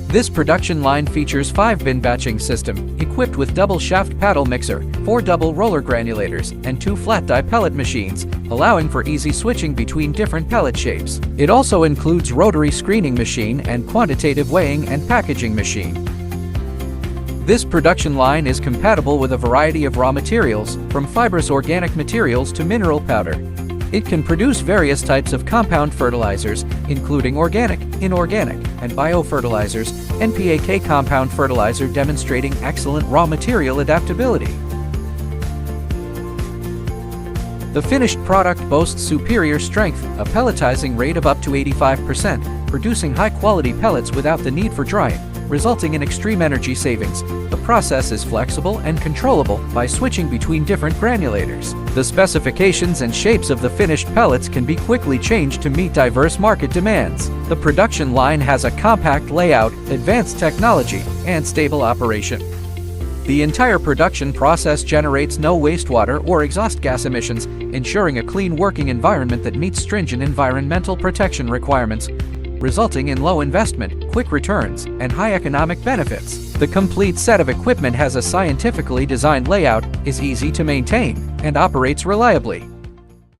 This production line features 5-bin batching system, equipped with double shaft paddle mixer, 4 double roller granulators, and 2 flat die pellet machines, allowing for easy switching between different pellet shapes. It also includes rotary screening machine and quantitative weighing and packaging machine. This production line is compatible with a variety of raw materials, from fibrous organic materials to mineral powder. It can produce various types of compound fertilizers, including organic, inorganic, and bio-fertilizers, NPK compound fertilizer demonstrating excellent raw material adaptability. The finished product boasts superior strength, a pelletizing rate of up to 85%, producing high-quality pellets without the need for drying, resulting in extreme energy savings. The process is flexible and controllable by switching between different granulators. The specifications and shapes of the finished pellets can be quickly changed to meet diverse market demands. The production line has a compact layout, advanced technology, and stable operation. The entire production process generates no wastewater or exhaust gas emissions, ensuring a clean working environment that meets stringent environmental protection requirements, resulting in low investment, quick returns, and high economic benefits. The complete set of equipment has a scientifically designed layout, is easy to maintain, and operates reliably.